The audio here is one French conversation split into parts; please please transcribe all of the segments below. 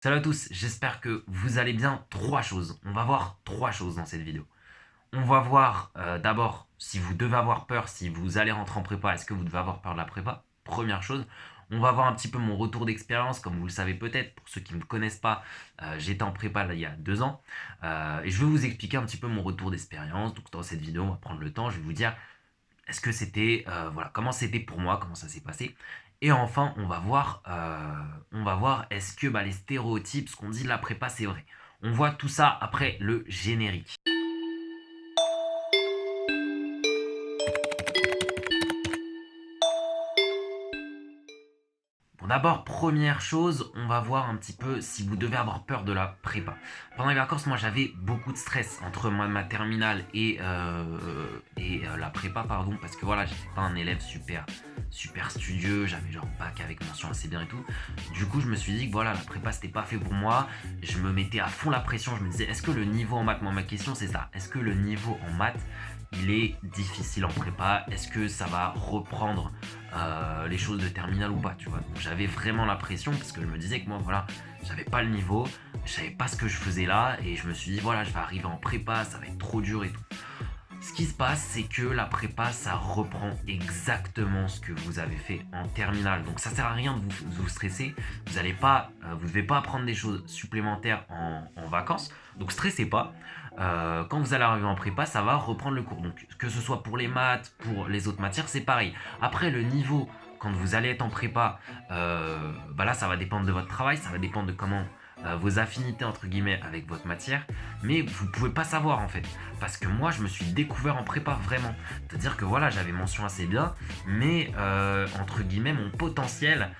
Salut à tous, j'espère que vous allez bien. Trois choses. On va voir trois choses dans cette vidéo. On va voir d'abord si vous devez avoir peur, si vous allez rentrer en prépa, est-ce que vous devez avoir peur de la prépa? Première chose. On va voir un petit peu mon retour d'expérience, comme vous le savez peut-être, pour ceux qui ne me connaissent pas, j'étais en prépa là, il y a 2 ans. Et je vais vous expliquer un petit peu mon retour d'expérience. Donc dans cette vidéo, on va prendre le temps, je vais vous dire est-ce que c'était, voilà, comment c'était pour moi, comment ça s'est passé. Et enfin, on va voir est-ce que les stéréotypes, ce qu'on dit de la prépa, c'est vrai. On voit tout ça après le générique. Bon, d'abord, première chose, on va voir un petit peu si vous devez avoir peur de la prépa. Pendant les vacances, moi j'avais beaucoup de stress entre ma terminale et la prépa, pardon, parce que voilà, j'étais pas un élève super studieux, j'avais genre bac avec mention assez bien et tout. Du coup, je me suis dit que voilà, la prépa c'était pas fait pour moi. Je me mettais à fond la pression, je me disais, est-ce que le niveau en maths, moi ma question c'est ça, est-ce que le niveau en maths il est difficile en prépa? Est-ce que ça va reprendre les choses de terminale ou pas, tu vois? Donc j'avais vraiment la pression parce que je me disais que moi, voilà, j'avais pas le niveau, je savais pas ce que je faisais là et je me suis dit, voilà, je vais arriver en prépa, ça va être trop dur et tout. Ce qui se passe, c'est que la prépa, ça reprend exactement ce que vous avez fait en terminale. Donc ça sert à rien de vous stresser. Vous devez pas apprendre des choses supplémentaires en vacances. Donc stressez pas. Quand vous allez arriver en prépa, ça va reprendre le cours. Donc que ce soit pour les maths, pour les autres matières, c'est pareil. Après le niveau, quand vous allez être en prépa, là ça va dépendre de votre travail, ça va dépendre de comment vos affinités entre guillemets avec votre matière, mais vous pouvez pas savoir en fait, parce que moi je me suis découvert en prépa vraiment, c'est-à-dire que voilà j'avais mention assez bien, mais entre guillemets mon potentiel,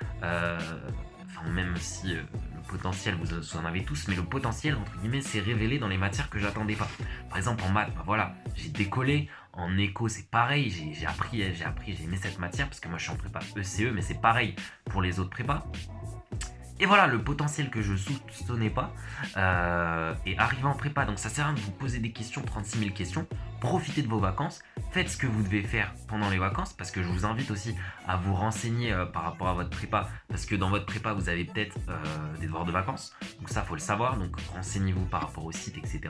même si le potentiel vous en avez tous, mais le potentiel entre guillemets s'est révélé dans les matières que j'attendais pas. Par exemple en maths, voilà, j'ai décollé. En éco, c'est pareil, j'ai aimé cette matière parce que moi je suis en prépa ECE, mais c'est pareil pour les autres prépas. Et voilà, le potentiel que je soupçonnais pas est arrivé en prépa. Donc ça sert à rien de vous poser des questions, 36 000 questions. Profitez de vos vacances. Faites ce que vous devez faire pendant les vacances. Parce que je vous invite aussi à vous renseigner par rapport à votre prépa. Parce que dans votre prépa, vous avez peut-être des devoirs de vacances. Donc ça, faut le savoir. Donc renseignez-vous par rapport au site, etc.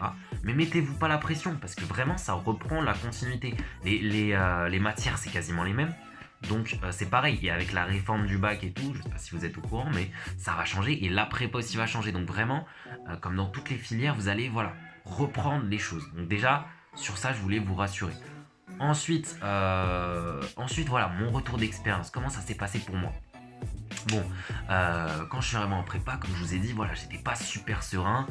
Mais mettez-vous pas la pression. Parce que vraiment, ça reprend la continuité. Les matières, c'est quasiment les mêmes. Donc c'est pareil, et avec la réforme du bac et tout, je sais pas si vous êtes au courant, mais ça va changer et la prépa aussi va changer. Donc vraiment, comme dans toutes les filières, vous allez voilà, reprendre les choses. Donc déjà, sur ça, je voulais vous rassurer. Ensuite voilà, mon retour d'expérience, comment ça s'est passé pour moi? Bon, quand je suis arrivé en prépa, comme je vous ai dit, voilà, j'étais pas super serein,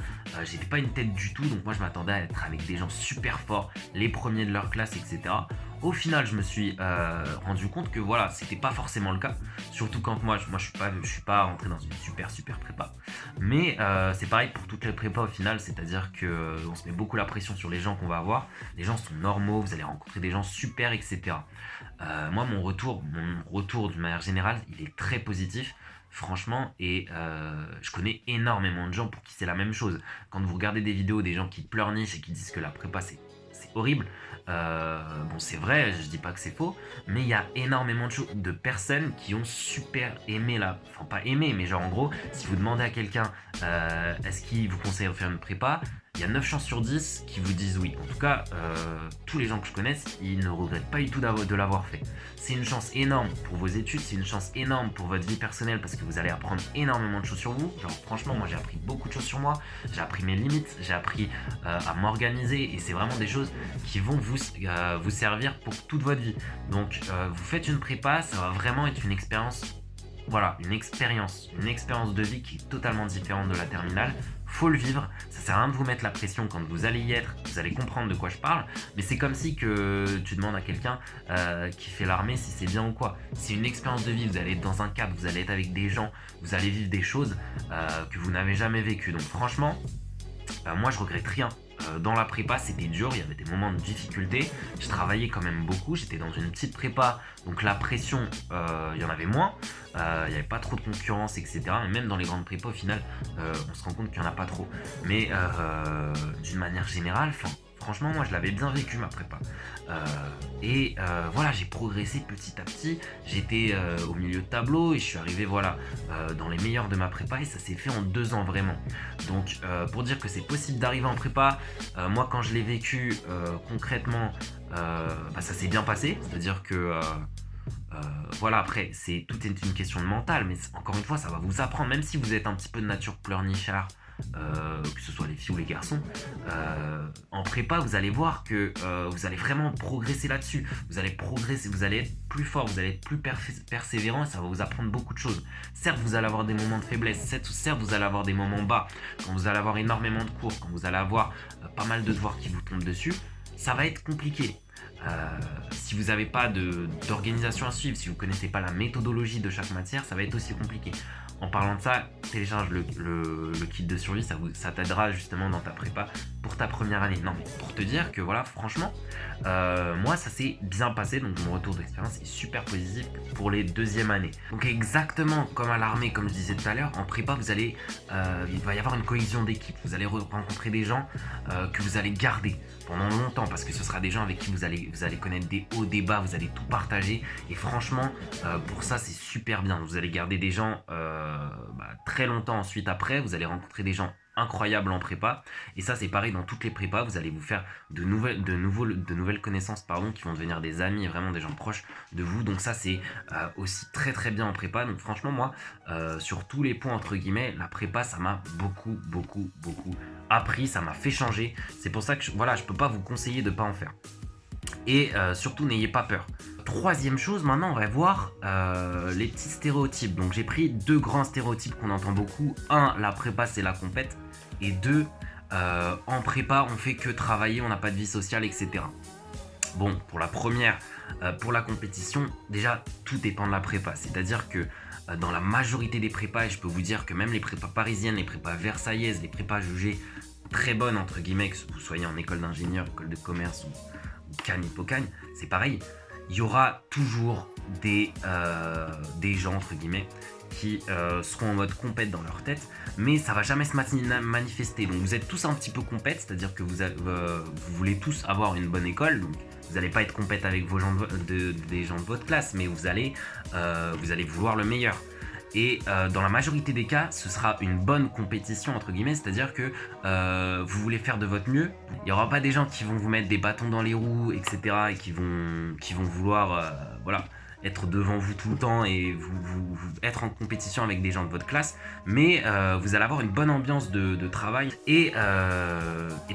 j'étais pas une tête du tout, donc moi je m'attendais à être avec des gens super forts, les premiers de leur classe, etc. Au final, je me suis rendu compte que voilà, c'était pas forcément le cas, surtout quand moi je suis pas rentré dans une super prépa. Mais c'est pareil pour toutes les prépas au final, c'est-à-dire que on se met beaucoup la pression sur les gens qu'on va avoir. Les gens sont normaux, vous allez rencontrer des gens super, etc. Moi, mon retour d'une manière générale, il est très positif, franchement, et je connais énormément de gens pour qui c'est la même chose. Quand vous regardez des vidéos des gens qui pleurnichent et qui disent que la prépa c'est horrible, bon c'est vrai, je dis pas que c'est faux, mais il y a énormément de personnes qui ont super aimé enfin pas aimé, mais genre en gros, si vous demandez à quelqu'un est-ce qu'il vous conseille de faire une prépa, il y a 9 chances sur 10 qui vous disent oui. En tout cas, tous les gens que je connaisse, ils ne regrettent pas du tout de l'avoir fait. C'est une chance énorme pour vos études, c'est une chance énorme pour votre vie personnelle parce que vous allez apprendre énormément de choses sur vous. Genre franchement, moi j'ai appris beaucoup de choses sur moi, j'ai appris mes limites, j'ai appris à m'organiser et c'est vraiment des choses qui vont vous servir pour toute votre vie. Donc vous faites une prépa, ça va vraiment être une expérience. Voilà, une expérience de vie qui est totalement différente de la terminale. Faut le vivre, ça sert à rien de vous mettre la pression quand vous allez y être, vous allez comprendre de quoi je parle, mais c'est comme si que tu demandes à quelqu'un qui fait l'armée si c'est bien ou quoi. C'est une expérience de vie, vous allez être dans un cadre, vous allez être avec des gens, vous allez vivre des choses que vous n'avez jamais vécues. Donc franchement, moi je regrette rien. Dans la prépa c'était dur, il y avait des moments de difficulté, je travaillais quand même beaucoup, j'étais dans une petite prépa, donc la pression il y en avait moins, il n'y avait pas trop de concurrence, etc. Et même dans les grandes prépas au final on se rend compte qu'il n'y en a pas trop. Mais d'une manière générale, Franchement, moi, je l'avais bien vécu, ma prépa. Voilà, j'ai progressé petit à petit. J'étais au milieu de tableau et je suis arrivé, voilà, dans les meilleurs de ma prépa et ça s'est fait en 2 ans, vraiment. Donc, pour dire que c'est possible d'arriver en prépa, moi, quand je l'ai vécu concrètement, ça s'est bien passé. C'est-à-dire que voilà, après, tout est une question de mental, mais encore une fois, ça va vous apprendre, même si vous êtes un petit peu de nature pleurnichard, que ce soit les filles ou les garçons, en prépa, vous allez voir que vous allez vraiment progresser là-dessus. Vous allez progresser, vous allez être plus fort, vous allez être plus persévérant et ça va vous apprendre beaucoup de choses. Certes, vous allez avoir des moments de faiblesse, certes, vous allez avoir des moments bas, quand vous allez avoir énormément de cours, quand vous allez avoir pas mal de devoirs qui vous tombent dessus, ça va être compliqué. Si vous n'avez pas d'organisation à suivre, si vous ne connaissez pas la méthodologie de chaque matière, ça va être aussi compliqué. En parlant de ça, télécharge le kit de survie, ça t'aidera justement dans ta prépa pour ta première année. Non mais pour te dire que voilà, franchement, moi ça s'est bien passé, donc mon retour d'expérience est super positif pour les 2e années. Donc exactement comme à l'armée, comme je disais tout à l'heure, en prépa il va y avoir une cohésion d'équipe, vous allez rencontrer des gens que vous allez garder pendant longtemps parce que ce sera des gens avec qui vous allez connaître des hauts, des bas, vous allez tout partager et franchement pour ça c'est super bien, vous allez garder des gens très longtemps ensuite après, vous allez rencontrer des gens incroyables en prépa et ça c'est pareil dans toutes les prépas, vous allez vous faire de nouvelles connaissances qui vont devenir des amis et vraiment des gens proches de vous, donc ça c'est aussi très très bien en prépa. Donc franchement moi sur tous les points entre guillemets, la prépa ça m'a beaucoup appris, ça m'a fait changer, c'est pour ça que je peux pas vous conseiller de pas en faire et surtout n'ayez pas peur. 3e chose, maintenant on va voir les petits stéréotypes. Donc j'ai pris 2 grands stéréotypes qu'on entend beaucoup. 1, la prépa c'est la compète. Et 2, en prépa on fait que travailler, on n'a pas de vie sociale, etc. Bon, pour la première, pour la compétition, déjà tout dépend de la prépa. C'est-à-dire que dans la majorité des prépas, et je peux vous dire que même les prépas parisiennes, les prépas versaillaises, les prépas jugées très bonnes entre guillemets, que vous soyez en école d'ingénieur, école de commerce ou Cagne, Hippocagne, c'est pareil. Il y aura toujours des gens, entre guillemets, qui seront en mode compète dans leur tête, mais ça va jamais se manifester. Donc vous êtes tous un petit peu compète, c'est-à-dire que vous voulez tous avoir une bonne école, donc vous n'allez pas être compète avec des gens de votre classe, mais vous allez vouloir le meilleur. Et dans la majorité des cas, ce sera une bonne compétition entre guillemets, c'est-à-dire que vous voulez faire de votre mieux. Il n'y aura pas des gens qui vont vous mettre des bâtons dans les roues, etc. et qui vont vouloir être devant vous tout le temps et vous être en compétition avec des gens de votre classe, mais vous allez avoir une bonne ambiance de travail et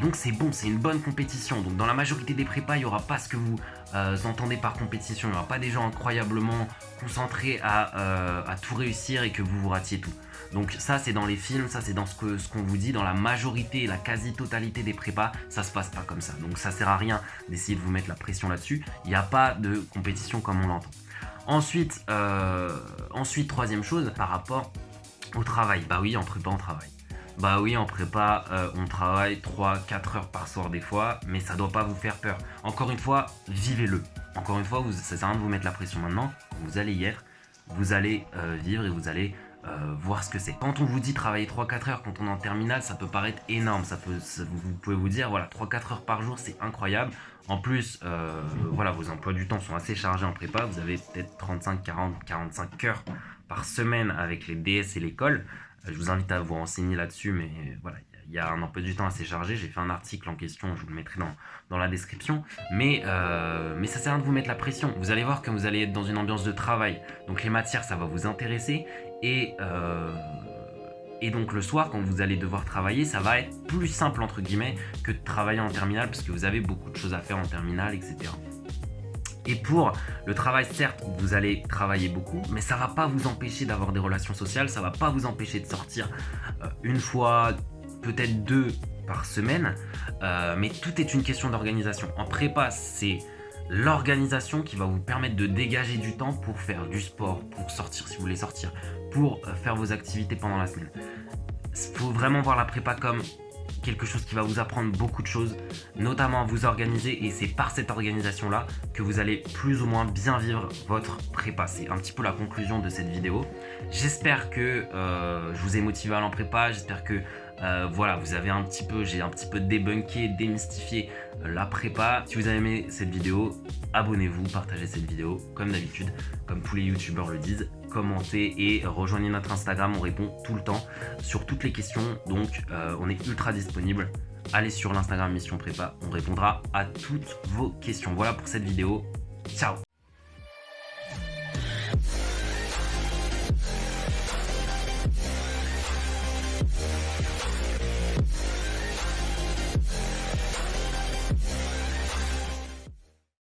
donc c'est bon, c'est une bonne compétition. Donc dans la majorité des prépas, il n'y aura pas ce que vous entendez par compétition, il n'y aura pas des gens incroyablement concentrés à tout réussir et que vous ratiez tout. Donc ça c'est dans les films, ça c'est dans ce qu'on vous dit, dans la majorité, la quasi-totalité des prépas, ça se passe pas comme ça. Donc ça sert à rien d'essayer de vous mettre la pression là-dessus, il n'y a pas de compétition comme on l'entend. Ensuite, 3e chose, par rapport au travail. Bah oui, en prépa on travaille. Bah oui, en prépa on travaille 3-4 heures par soir des fois, mais ça doit pas vous faire peur. Encore une fois, vivez-le. Encore une fois, ça sert à rien de vous mettre la pression maintenant, vous allez y être, vous allez vivre et vous allez voir ce que c'est. Quand on vous dit travailler 3-4 heures quand on est en terminale, ça peut paraître énorme, vous pouvez vous dire voilà, 3-4 heures par jour c'est incroyable. En plus, vos emplois du temps sont assez chargés en prépa, vous avez peut-être 35, 40, 45 heures par semaine avec les DS et l'école. Je vous invite à vous renseigner là-dessus, mais voilà, il y a un emploi du temps assez chargé. J'ai fait un article en question, je vous le mettrai dans la description. Mais ça sert à rien de vous mettre la pression. Vous allez voir que vous allez être dans une ambiance de travail. Donc les matières, ça va vous intéresser. Et donc le soir, quand vous allez devoir travailler, ça va être plus simple, entre guillemets, que de travailler en terminale, parce que vous avez beaucoup de choses à faire en terminale, etc. Et pour le travail, certes, vous allez travailler beaucoup, mais ça va pas vous empêcher d'avoir des relations sociales, ça va pas vous empêcher de sortir une fois, peut-être 2 par semaine, mais tout est une question d'organisation. En prépa, c'est l'organisation qui va vous permettre de dégager du temps pour faire du sport, pour sortir si vous voulez sortir, pour faire vos activités pendant la semaine. Il faut vraiment voir la prépa comme quelque chose qui va vous apprendre beaucoup de choses, notamment à vous organiser, et c'est par cette organisation-là que vous allez plus ou moins bien vivre votre prépa. C'est un petit peu la conclusion de cette vidéo. J'espère que je vous ai motivé à aller en prépa, j'espère que voilà, j'ai un petit peu débunké, démystifié la prépa. Si vous avez aimé cette vidéo, abonnez-vous, partagez cette vidéo comme d'habitude, comme tous les youtubeurs le disent, commentez et rejoignez notre Instagram, on répond tout le temps sur toutes les questions, donc on est ultra disponible. Allez sur l'Instagram Mission Prépa, on répondra à toutes vos questions. Voilà pour cette vidéo, ciao.